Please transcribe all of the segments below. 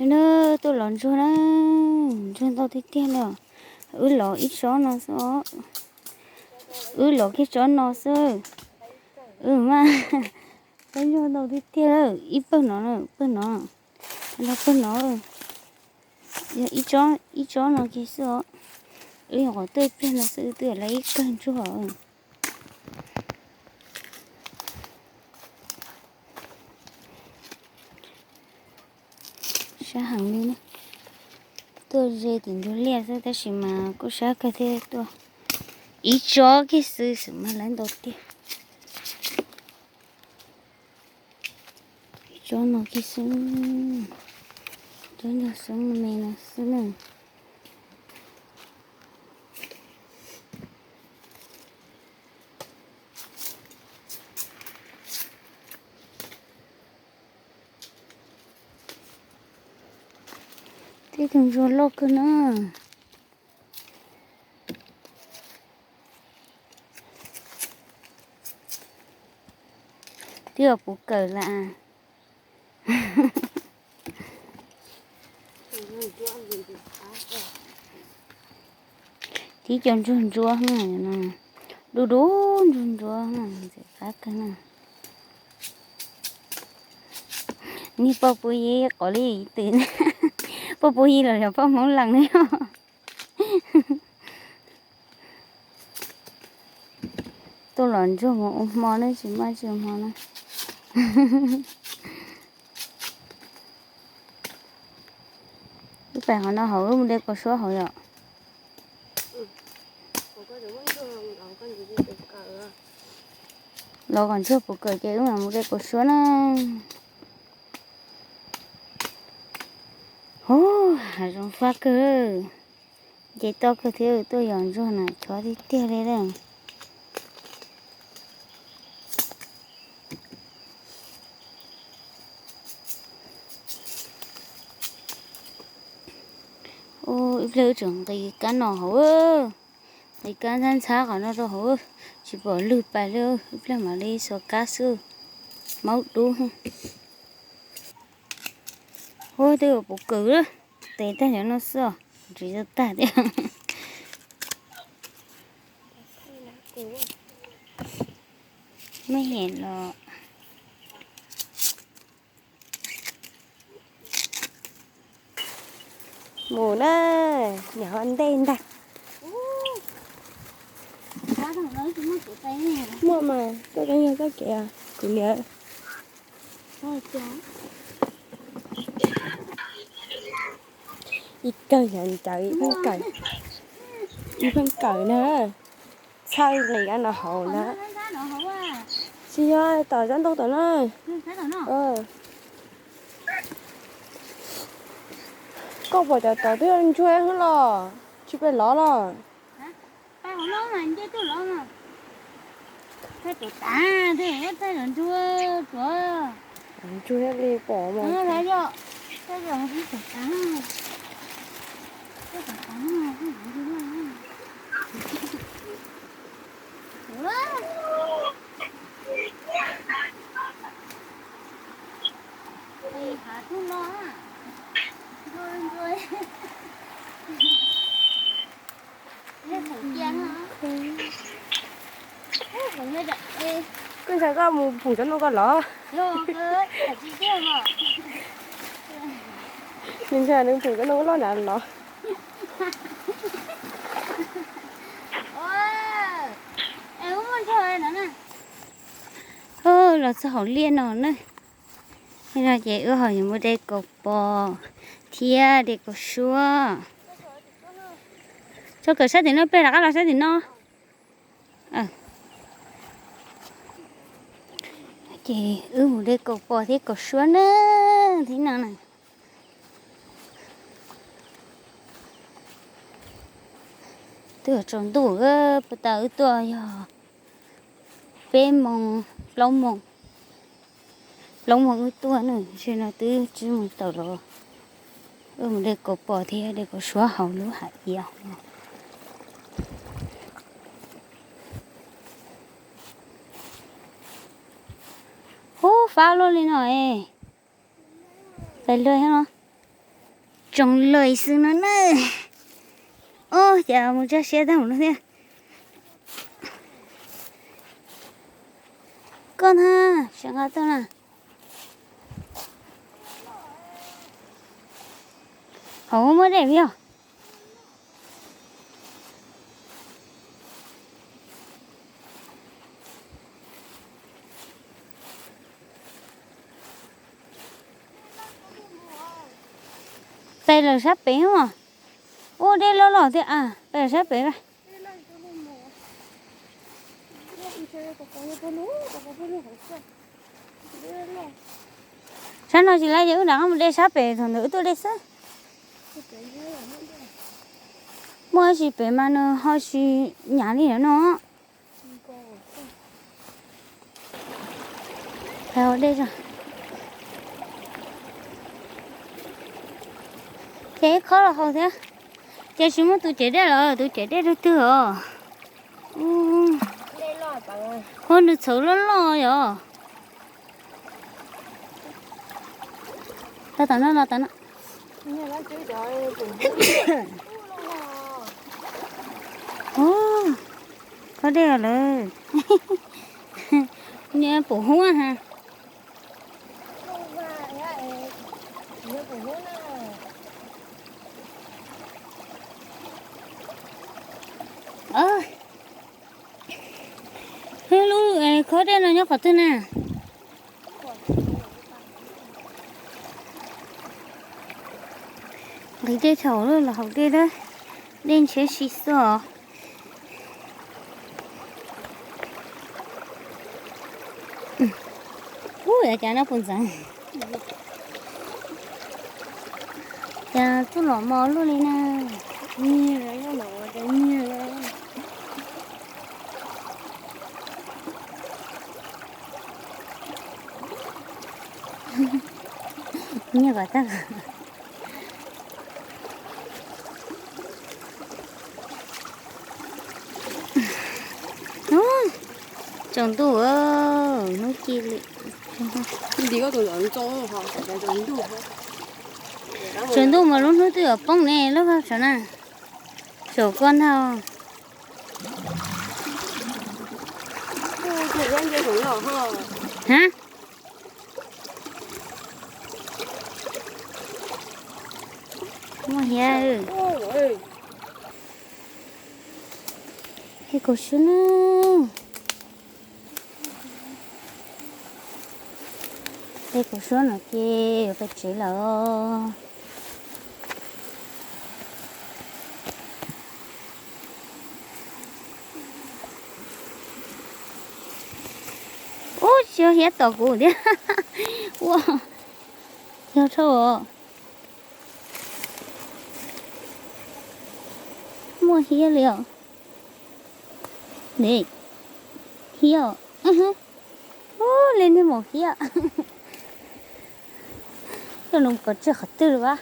nó tôi lợn cho nó cho tao thích tiền rồi lọ ít số nó số lọ cái số nó số mà cái cho tao thích tiền rồi ít bữa nó nó bữa nó ít số nó cái số họ tôi biết là sự tôi lấy cân cho họ sao hàng đi nè tôi dễ tìm được liền rồi ta chỉ mà có sao cái thế tôi ít cho cái sự mà lấy đầu tiên cho nó cái sự cho nó sống mình là sự này thế đừng cho lóc cơ nữa tiêu bố cờ là tí chọn chọn chua này nè đu đu chọn chua này sẽ phát cái này ni bao bì có lý từ bao bì là bao món lần nữa tôi làm cho một món đấy chỉ mai chiều món này cái bài họ nó hở một đây có số hở rồi lo còn chưa phục cởi chứ mà một đây có số nó hà rong phát cơ vậy to cơ thiếu tôi dọn cho này cho đi tiêu đây đây ít lỡ trưởng thì cá nọ hổ thì cá rán xá của nó rồi hổ chỉ bỏ lụt bài lơ ít lỡ mà đi số cá sư máu đu thôi tôi bộ cử đó để ta cho nó sơ chỉ cho ta đi mới hẹn là mù nè nhỏ anh đen đặt mua mà tôi đang nghe cái kìa cứ nhớ ít cây nhận chạy phân cởi nè sao này cái nó hồ nè chị ơi tỏi dẫn đâu tỏi ơi có bỏ cho tỏi tôi ăn chui hết rồi chị phải ló rồi ba họ nói là chứ tôi lo mà cái tụi ta thế hết thấy lần chua ăn chui hết đi bỏ mà nó thấy chưa cái giờ nó tụi ta cái tụi ta nó không gì luôn đi hả chú lo à rồi lên thử gian hả còn lên đặt đi cái sao có một phủ cho nó có lỏ rồi ơi thật chứ mà nhưng sao nó phủ cho nó có lỏ nào lỏ em muốn chơi nữa nè là sao họ liên nó nữa nên là chị ưa hỏi mua đây cột bò thia để cột xua cho cởi sát thì nó bê là các loại sát thì nó chị mua đây cột bò thì cột xua nữa thế nào này từ trong tủ cái bắt đầu tua giờ bê mông lông mông tua nữa cho nó từ chứ một tàu rồi một đây cột bò thì đây có xóa hậu lúa hạt dẻo phá luôn đi rồi phải lười hả nó trồng lời xứ nó nè. Ô giờ một chiếc xe đâu nữa thế. Con ha chẳng có tôi nè. Không mới đẹp không? Đây là sắp bể không à? Ô đây lo lỏ thế à? Đây là sắp bể rồi. Sao nó chỉ lấy giữ đắng mà đây sắp bể thằng nữ tôi đây sao? Mua chỉ bể mà nó hơi chỉ nhà đi nữa nó. Theo đây rồi. Thế khó là không thế? Chơi chúng tôi chạy đây rồi, tôi chạy đây rồi chưa? Con được xấu lắm rồi. Ta tao nó. Ô, có đây rồi. Nè bổ hoa ha. Hello, có đây là nhóc thế nè. Cái đây thầu rồi là học đây đấy. Lên chế xí sợ. Ui, chả nó buồn rằng. Chả tôi lỏ mò luôn đi nè. Nhiều rồi, nó nổi cái nhiều rồi. Nhiều quá ta. Chồng tôi nó chi lị. 네가 더 연정 하, 내가 연도. Chồng tôi mà lúc nó từ ở bông này lúc nào chỗ nào? Chỗ con thao. thời gian chơi cũng nhỏ ha. Hả? Mua hia. Ôi. Cái cổ số nữa. Cái cổ số nữa kia phải chỉ là ôi chưa hết tàu cũ đấy. Wow. Theo thâu. Mua hia liệu. Này. Hia. Lên với một hia. Cái lồng có chưa khát tư quá.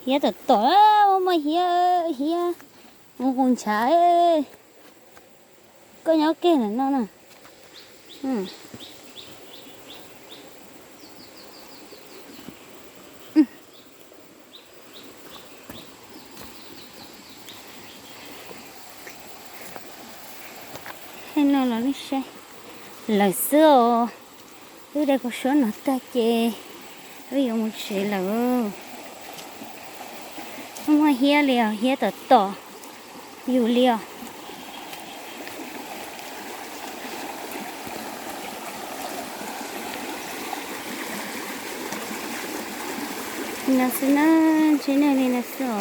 Hia thật tỏi mà hia. Một con trái. Có nhớ kia này nó nè. Hay nó là nó sai lời xưa ở đây có số nó ta chê ví dụ một sự là không có hia liều hia tờ tỏ dù liều nó sẽ nó trên này là sợ